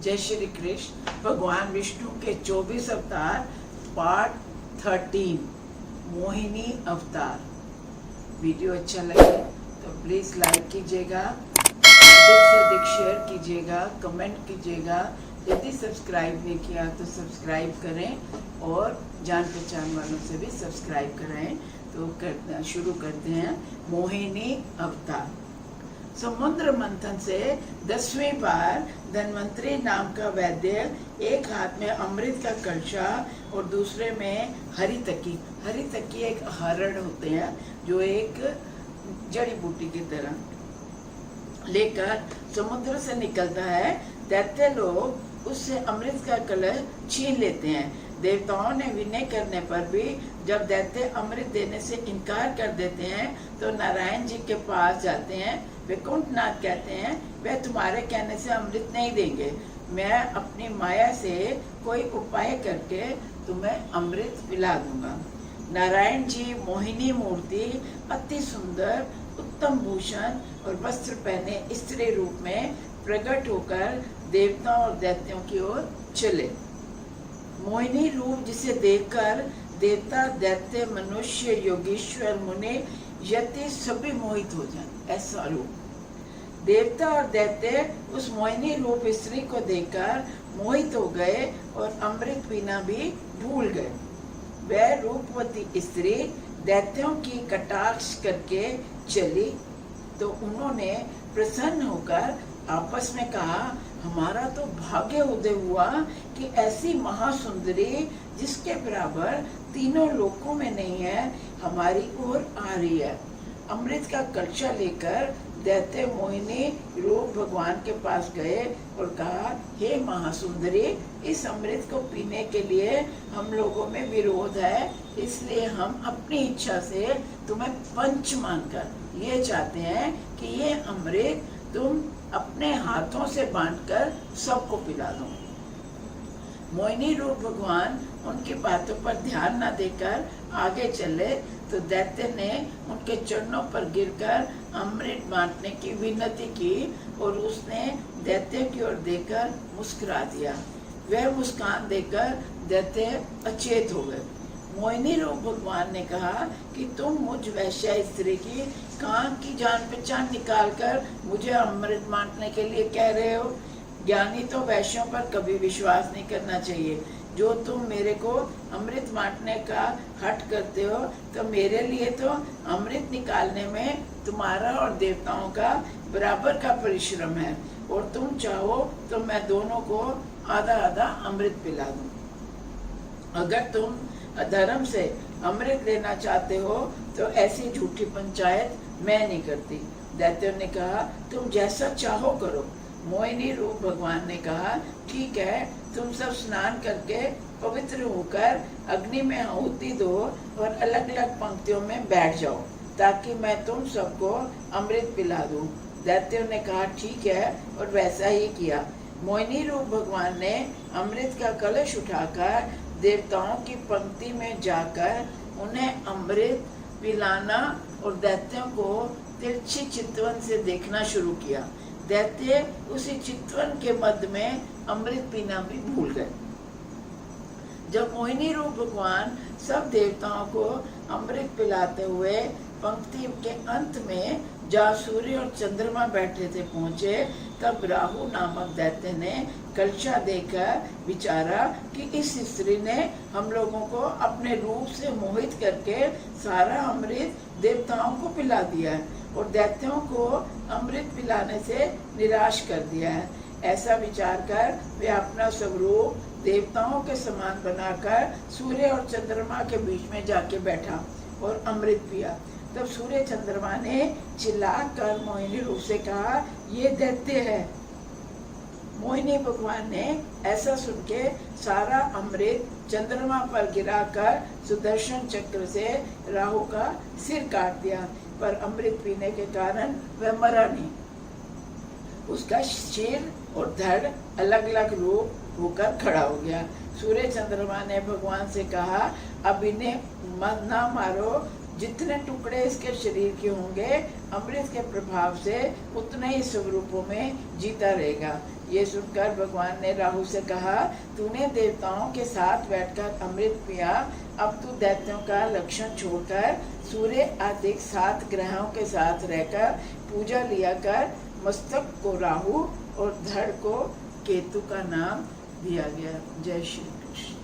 जय श्री कृष्ण। भगवान विष्णु के 24 अवतार पार्ट 13 मोहिनी अवतार। वीडियो अच्छा लगे तो प्लीज़ लाइक कीजिएगा, अधिक से अधिक शेयर कीजिएगा, कमेंट कीजिएगा। यदि सब्सक्राइब नहीं किया तो सब्सक्राइब करें और जान पहचान वालों से भी सब्सक्राइब कराएं। तो शुरू करते हैं। मोहिनी अवतार। समुद्र मंथन से 10वीं बार धन्वंतरी नाम का वैद्य एक हाथ में अमृत का कलशा और दूसरे में हरितकी एक हरण होते हैं जो एक जड़ी बूटी की तरह लेकर समुद्र से निकलता है। दैत्य लोग उससे अमृत का कलश छीन लेते हैं। देवताओं ने विनय करने पर भी जब दैत्य अमृत देने से इनकार कर देते हैं तो नारायण जी के पास जाते हैं। वैकुंठनाथ कहते हैं वे तुम्हारे कहने से अमृत नहीं देंगे, मैं अपनी माया से कोई उपाय करके तुम्हें अमृत पिला दूंगा। नारायण जी मोहिनी मूर्ति, अति सुंदर उत्तम भूषण और वस्त्र पहने स्त्री रूप में प्रकट होकर देवताओं और दैत्यों की ओर चले। मोहिनी रूप जिसे देखकर देवता, दैत्य, मनुष्य, योगीश्वर, मुनि, यति सभी मोहित हो जाएं, ऐसा रूप। देवता और दैत्य उस मोहिनी रूप स्त्री को देखकर मोहित हो गए और अमृत पीना भी भूल गए। वह रूपवती स्त्री दैत्यों की कटाक्ष करके चली तो उन्होंने प्रसन्न होकर आपस में कहा, हमारा तो भाग्य उदय हुआ कि ऐसी महासुंदरी जिसके बराबर तीनों लोकों में नहीं है हमारी ओर आ रही है। अमृत का कलशा लेकर दैत्य मोहिनी रूप भगवान के पास गए और कहा, हे महासुंदरी, इस अमृत को पीने के लिए हम लोगों में विरोध है, इसलिए हम अपनी इच्छा से तुम्हें पंच मानकर ये चाहते हैं कि ये अमृत तुम अपने हाथों से बांटकर सबको पिला दो। मोहिनी रूप भगवान उनकी बातों पर ध्यान न देकर आगे चले तो दैत्य ने उनके चरणों पर गिरकर अमृत बांटने की विनती की और उसने दैत्य की ओर देखकर मुस्कुरा दिया। वह मुस्कान देकर दैत्य अचेत हो गए। मोहिनी रूप भगवान ने कहा कि तुम मुझ वैश्य स्त्री की कहाँ की जान पहचान निकाल कर मुझे अमृत बांटने के लिए कह रहे हो। ज्ञानी तो वैश्यों पर कभी विश्वास नहीं करना चाहिए। जो तुम मेरे को अमृत बांटने का हट करते हो तो मेरे लिए तो अमृत निकालने में तुम्हारा और देवताओं का बराबर का परिश्रम है और तुम चाहो तो मैं दोनों को आधा आधा अमृत पिला दूं। अगर तुम अधर्म से अमृत लेना चाहते हो तो ऐसी झूठी पंचायत मैं नहीं करती। दैत्यों ने कहा, तुम जैसा चाहो करो। मोहिनी रूप भगवान ने कहा, ठीक है, तुम सब स्नान करके पवित्र होकर अग्नि में आहुति दो और अलग अलग पंक्तियों में बैठ जाओ ताकि मैं तुम सबको अमृत पिला दूं। दैत्यों ने कहा, ठीक है, और वैसा ही किया। मोहिनी रूप भगवान ने अमृत का कलश उठाकर देवताओं की पंक्ति में जाकर उन्हें अमृत पिलाना और दैत्यों को तिरछी चितवन से देखना शुरू किया। दैत्य उसी चितवन के मध्य में अमृत पीना भी भूल गए। जब मोहिनी रूप भगवान सब देवताओं को अमृत पिलाते हुए पंक्ति के अंत में जहाँ सूर्य और चंद्रमा बैठे थे पहुँचे तब राहु नामक दैत्य ने कलशा देखकर विचारा कि इस स्त्री ने हम लोगों को अपने रूप से मोहित करके सारा अमृत देवताओं को पिला दिया है और दैत्यों को अमृत पिलाने से निराश कर दिया है। ऐसा विचार कर वे अपना स्वरूप देवताओं के समान बनाकर सूर्य और चंद्रमा के बीच में जाके बैठा और अमृत पिया। तब सूर्य चंद्रमा ने चिल्लाकर मोहिनी रूप से कहा, ये दैत्य है। मोहिनी भगवान ने ऐसा सुन के सारा अमृत चंद्रमा पर गिराकर सुदर्शन चक्र से राहु का सिर काट दिया, पर अमृत पीने के कारण वह मरा नहीं। उसका सिर और धड़ अलग अलग रूप होकर खड़ा हो गया। सूर्य चंद्रमा ने भगवान से कहा, अब इन्हें मत ना मारो, जितने टुकड़े इसके शरीर के होंगे अमृत के प्रभाव से उतने ही स्वरूपों में जीता रहेगा। ये सुनकर भगवान ने राहु से कहा, तूने देवताओं के साथ बैठकर अमृत पिया, अब तू दैत्यों का लक्षण छोड़कर सूर्य आदि 7 ग्रहों के साथ रहकर पूजा लिया कर। मस्तक को राहु और धड़ को केतु का नाम दिया गया। जय श्री कृष्ण।